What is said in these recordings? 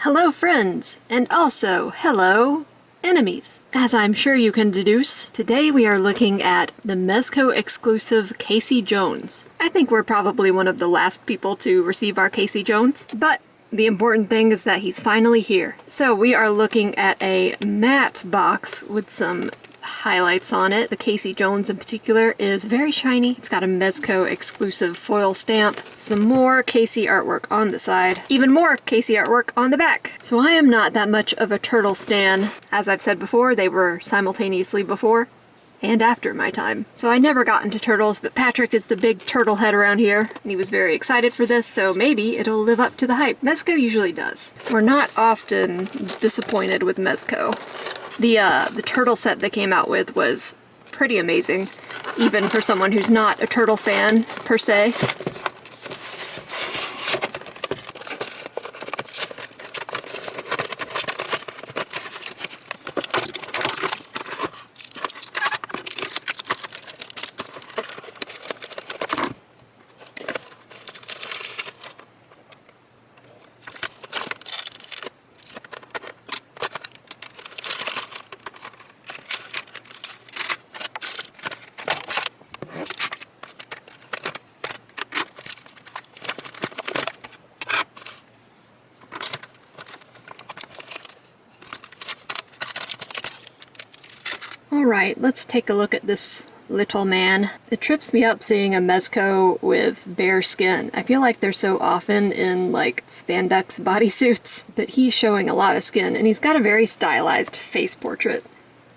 Hello friends, and also hello enemies. As I'm sure you can deduce, today we are looking at the Mezco exclusive Casey Jones. I think we're probably one of the last people to receive our Casey Jones, but the important thing is that he's finally here. So we are looking at a matte box with some highlights on it. The Casey Jones in particular is very shiny. It's got a Mezco exclusive foil stamp, some more Casey artwork on the side, even more Casey artwork on the back. So I am not that much of a turtle stan. As I've said before, they were simultaneously before and after my time. So I never got into turtles, but Patrick is the big turtle head around here, and he was very excited for this, so maybe it'll live up to the hype. Mezco usually does. We're not often disappointed with Mezco. The turtle set they came out with was pretty amazing, even for someone who's not a turtle fan, per se. Alright, let's take a look at this little man. It trips me up seeing a Mezco with bare skin. I feel like they're so often in like spandex bodysuits, but he's showing a lot of skin, and he's got a very stylized face portrait.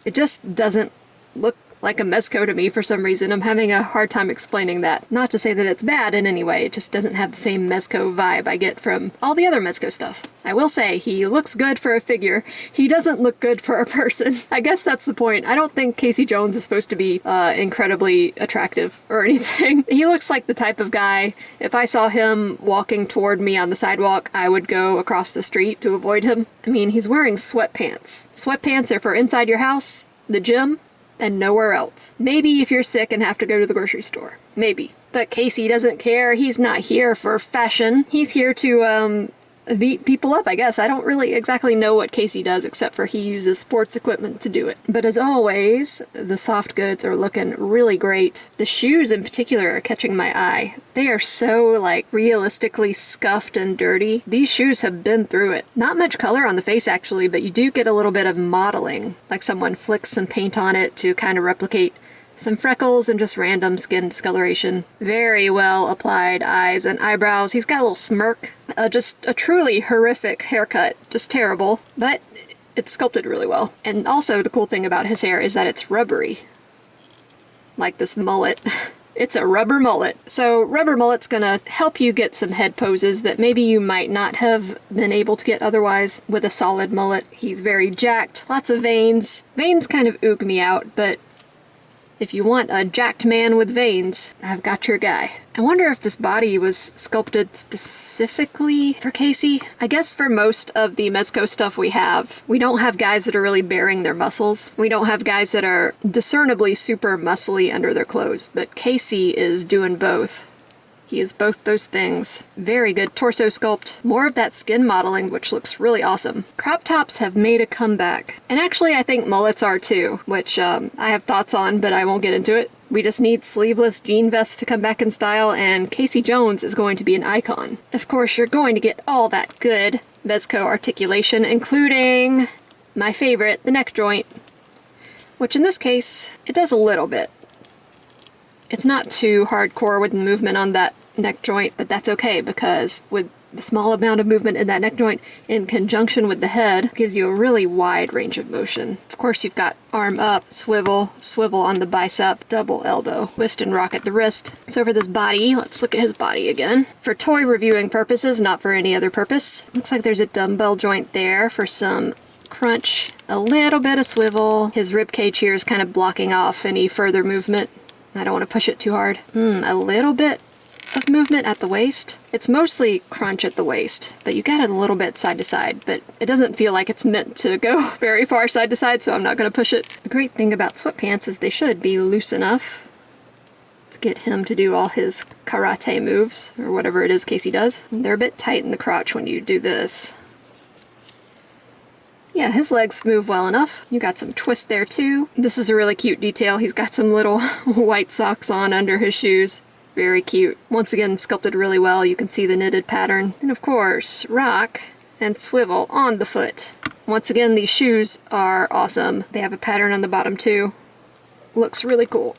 It just doesn't look like a Mezco to me for some reason. I'm having a hard time explaining that. Not to say that it's bad in any way, it just doesn't have the same Mezco vibe I get from all the other Mezco stuff. I will say, he looks good for a figure. He doesn't look good for a person. I guess that's the point. I don't think Casey Jones is supposed to be incredibly attractive or anything. He looks like the type of guy, if I saw him walking toward me on the sidewalk, I would go across the street to avoid him. I mean, he's wearing sweatpants. Sweatpants are for inside your house, the gym, and nowhere else. Maybe if you're sick and have to go to the grocery store. Maybe. But Casey doesn't care. He's not here for fashion. He's here to, beat people up, I guess. I don't really exactly know what Casey does, except for he uses sports equipment to do it. But as always, the soft goods are looking really great. The shoes in particular are catching my eye. They are so, like, realistically scuffed and dirty. These shoes have been through it. Not much color on the face, actually, but you do get a little bit of modeling. Like someone flicks some paint on it to kind of replicate some freckles and just random skin discoloration. Very well applied eyes and eyebrows. He's got a little smirk. Just a truly horrific haircut. Just terrible. But it's sculpted really well. And also the cool thing about his hair is that it's rubbery. Like this mullet. It's a rubber mullet. So rubber mullet's gonna help you get some head poses that maybe you might not have been able to get otherwise with a solid mullet. He's very jacked. Lots of veins. Veins kind of oog me out, but if you want a jacked man with veins, I've got your guy. I wonder if this body was sculpted specifically for Casey. I guess for most of the Mezco stuff we don't have guys that are really bearing their muscles. We don't have guys that are discernibly super muscly under their clothes, but Casey is doing both. He is both those things. Very good torso sculpt. More of that skin modeling, which looks really awesome. Crop tops have made a comeback. And actually, I think mullets are too, which I have thoughts on, but I won't get into it. We just need sleeveless jean vests to come back in style, and Casey Jones is going to be an icon. Of course, you're going to get all that good Mezco articulation, including my favorite, the neck joint, which in this case, it does a little bit. It's not too hardcore with the movement on that neck joint, but that's okay because with the small amount of movement in that neck joint in conjunction with the head gives you a really wide range of motion. Of course, you've got arm up, swivel, swivel on the bicep, double elbow, twist and rock at the wrist. So for this body, let's look at his body again. For toy reviewing purposes, not for any other purpose. Looks like there's a dumbbell joint there for some crunch, a little bit of swivel. His rib cage here is kind of blocking off any further movement. I don't want to push it too hard. A little bit of movement at the waist. It's mostly crunch at the waist, but you get it a little bit side to side, but it doesn't feel like it's meant to go very far side to side, so I'm not going to push it. The great thing about sweatpants is they should be loose enough to get him to do all his karate moves, or whatever it is Casey does. They're a bit tight in the crotch when you do this. Yeah, his legs move well enough. You got some twist there too. This is a really cute detail. He's got some little white socks on under his shoes. Very cute. Once again, sculpted really well. You can see the knitted pattern. And of course, rock and swivel on the foot. Once again, these shoes are awesome. They have a pattern on the bottom too. Looks really cool.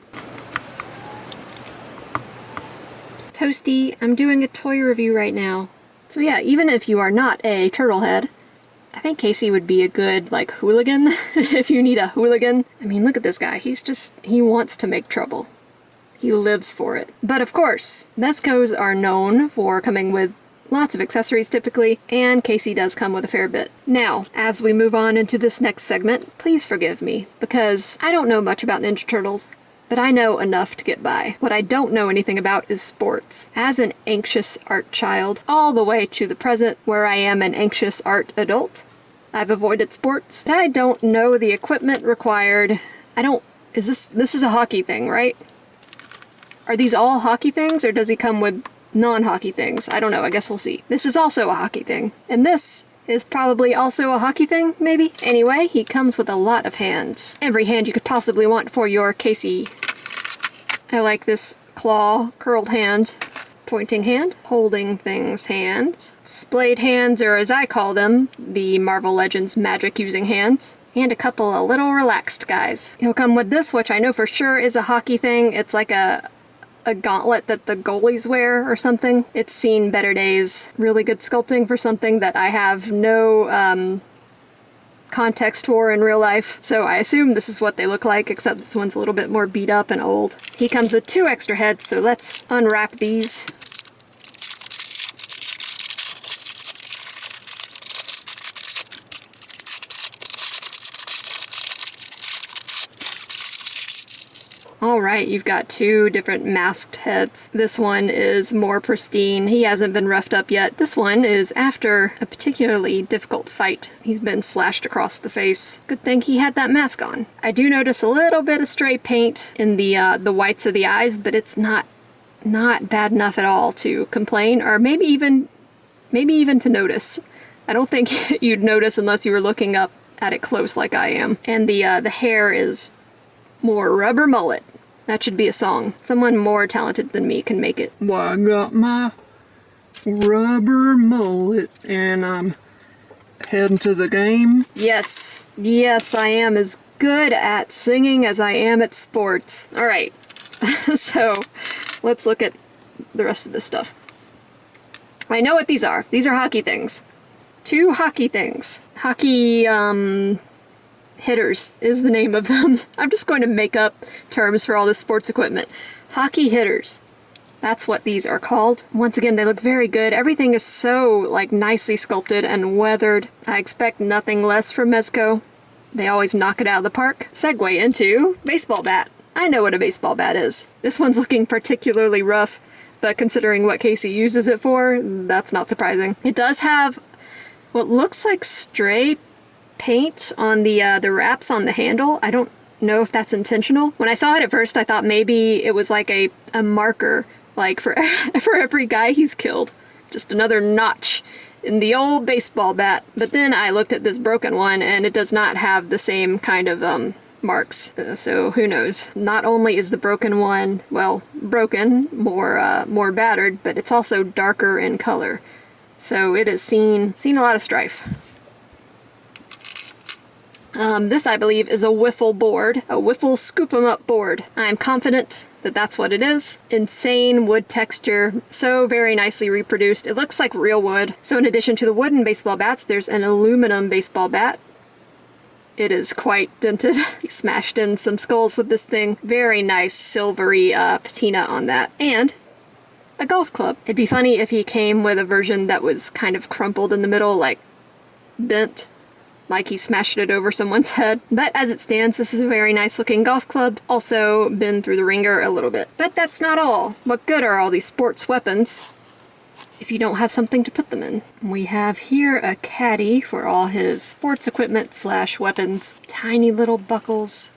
Toasty, I'm doing a toy review right now. So yeah, even if you are not a turtle head, I think Casey would be a good, like, hooligan, if you need a hooligan. I mean, look at this guy. He wants to make trouble. He lives for it. But of course, Mezcos are known for coming with lots of accessories typically, and Casey does come with a fair bit. Now, as we move on into this next segment, please forgive me, because I don't know much about Ninja Turtles, but I know enough to get by. What I don't know anything about is sports. As an anxious art child, all the way to the present, where I am an anxious art adult, I've avoided sports. I don't know the equipment required. This is a hockey thing, right? Are these all hockey things, or does he come with non-hockey things? I don't know, I guess we'll see. This is also a hockey thing. And this is probably also a hockey thing, maybe? Anyway, he comes with a lot of hands. Every hand you could possibly want for your Casey. I like this claw, curled hand, pointing hand, holding things hands, splayed hands, or as I call them, the Marvel Legends magic using hands, and a couple of little relaxed guys. He'll come with this, which I know for sure is a hockey thing. It's like a gauntlet that the goalies wear or something. It's seen better days. Really good sculpting for something that I have no context for in real life. So I assume this is what they look like, except this one's a little bit more beat up and old. He comes with 2 extra heads, so let's unwrap these. Alright, you've got 2 different masked heads. This one is more pristine. He hasn't been roughed up yet. This one is after a particularly difficult fight. He's been slashed across the face. Good thing he had that mask on. I do notice a little bit of stray paint in the whites of the eyes, but it's not bad enough at all to complain, or maybe even to notice. I don't think you'd notice unless you were looking up at it close like I am. And the hair is more rubber mullet. That should be a song. Someone more talented than me can make it. Well, I got my rubber mullet and I'm heading to the game. Yes, I am as good at singing as I am at sports. Alright, so let's look at the rest of this stuff. I know what these are. These are hockey things. 2 hockey things. Hockey, hitters is the name of them. I'm just going to make up terms for all this sports equipment. Hockey hitters. That's what these are called. Once again, they look very good. Everything is so, like, nicely sculpted and weathered. I expect nothing less from Mezco. They always knock it out of the park. Segue into baseball bat. I know what a baseball bat is. This one's looking particularly rough, but considering what Casey uses it for, that's not surprising. It does have what looks like stray paint on the wraps on the handle. I don't know if that's intentional. When I saw it at first, I thought maybe it was like a marker, like for every guy he's killed. Just another notch in the old baseball bat. But then I looked at this broken one, and it does not have the same kind of marks. So who knows? Not only is the broken one, well, broken, more battered, but it's also darker in color. So it has seen a lot of strife. This, I believe, is a wiffle board, a wiffle scoop-em-up board. I'm confident that that's what it is. Insane wood texture, so very nicely reproduced. It looks like real wood. So in addition to the wooden baseball bats, there's an aluminum baseball bat. It is quite dented. He smashed in some skulls with this thing. Very nice silvery patina on that. And a golf club. It'd be funny if he came with a version that was kind of crumpled in the middle, like bent, like he smashed it over someone's head. But as it stands, this is a very nice looking golf club. Also been through the ringer a little bit. But that's not all. What good are all these sports weapons if you don't have something to put them in? We have here a caddy for all his sports equipment / weapons. Tiny little buckles.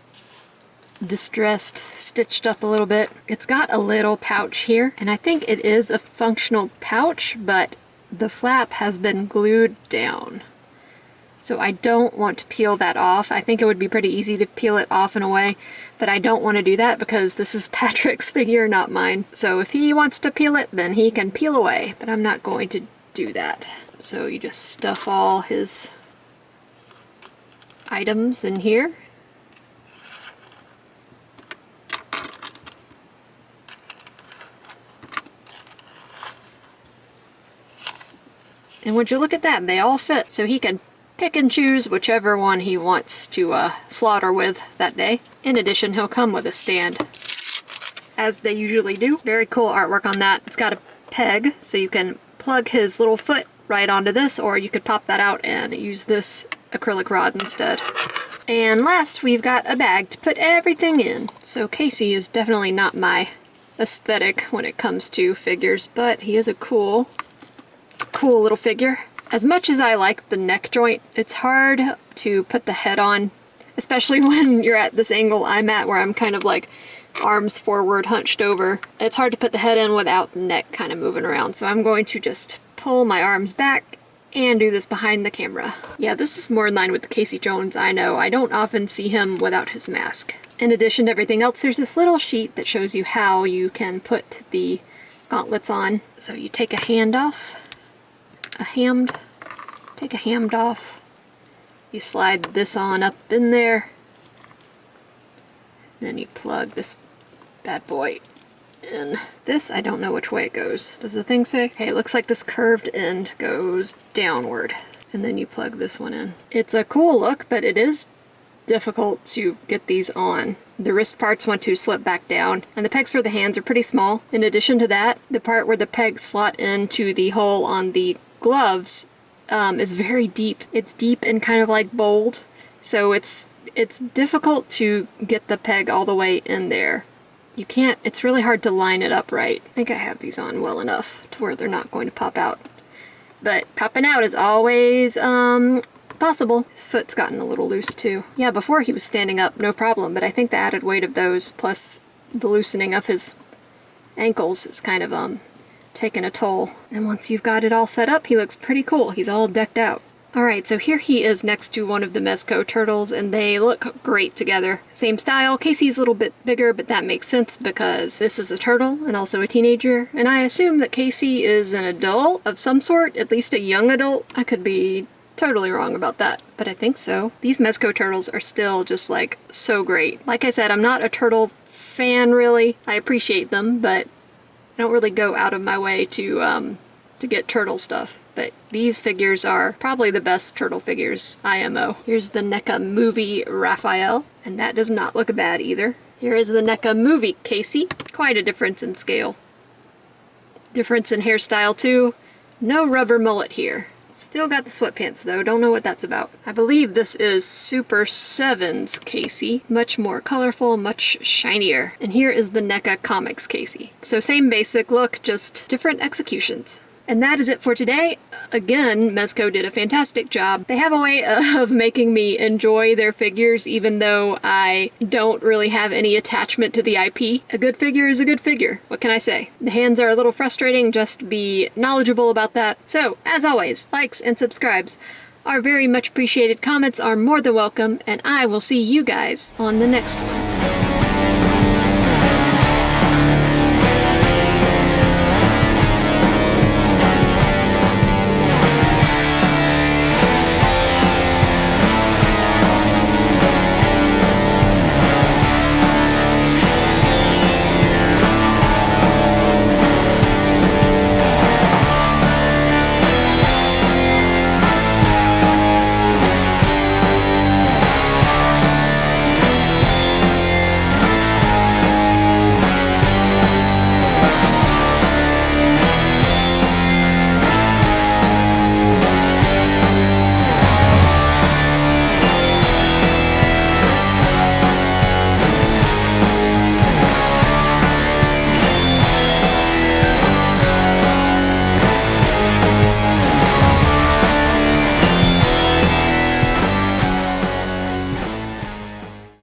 Distressed, stitched up a little bit. It's got a little pouch here, and I think it is a functional pouch, but the flap has been glued down. So I don't want to peel that off. I think it would be pretty easy to peel it off in a way, but I don't want to do that because this is Patrick's figure, not mine. So if he wants to peel it, then he can peel away, but I'm not going to do that. So you just stuff all his items in here. And would you look at that, they all fit, so he can pick and choose whichever one he wants to slaughter with that day. In addition, he'll come with a stand, as they usually do. Very cool artwork on that. It's got a peg, so you can plug his little foot right onto this, or you could pop that out and use this acrylic rod instead. And last, we've got a bag to put everything in. So Casey is definitely not my aesthetic when it comes to figures, but he is a cool little figure. As much as I like the neck joint, it's hard to put the head on, especially when you're at this angle I'm at where I'm kind of like arms forward, hunched over. It's hard to put the head in without the neck kind of moving around, so I'm going to just pull my arms back and do this behind the camera. Yeah, this is more in line with the Casey Jones I know. I don't often see him without his mask. In addition to everything else, there's this little sheet that shows you how you can put the gauntlets on. So you take a hand off, take a hand off, you slide this on up in there, then you plug this bad boy in. This, I don't know which way it goes. Does the thing say? Okay, it looks like this curved end goes downward, and then you plug this one in. It's a cool look, but it is difficult to get these on. The wrist parts want to slip back down, and the pegs for the hands are pretty small. In addition to that, the part where the pegs slot into the hole on the gloves is very deep. It's deep and kind of like bold, so it's difficult to get the peg all the way in there. You can't, it's really hard to line it up right. I think I have these on well enough to where they're not going to pop out. But popping out is always possible. His foot's gotten a little loose too. Yeah, before he was standing up, no problem, but I think the added weight of those plus the loosening of his ankles is kind of taking a toll. And once you've got it all set up, he looks pretty cool. He's all decked out. Alright, so here he is next to one of the Mezco turtles, and they look great together. Same style. Casey's a little bit bigger, but that makes sense because this is a turtle and also a teenager, and I assume that Casey is an adult of some sort, at least a young adult. I could be totally wrong about that, but I think so. These Mezco turtles are still just like so great. Like I said, I'm not a turtle fan really. I appreciate them, but I don't really go out of my way to get turtle stuff. But these figures are probably the best turtle figures IMO. Here's the NECA Movie Raphael, and that does not look bad either. Here is the NECA Movie Casey. Quite a difference in scale. Difference in hairstyle too. No rubber mullet here. Still got the sweatpants though, don't know what that's about. I believe this is Super 7's Casey. Much more colorful, much shinier. And here is the NECA Comics Casey. So same basic look, just different executions. And that is it for today. Again, Mezco did a fantastic job. They have a way of making me enjoy their figures even though I don't really have any attachment to the IP. A good figure is a good figure. What can I say? The hands are a little frustrating, just be knowledgeable about that. So, as always, likes and subscribes are very much appreciated. Comments are more than welcome, and I will see you guys on the next one.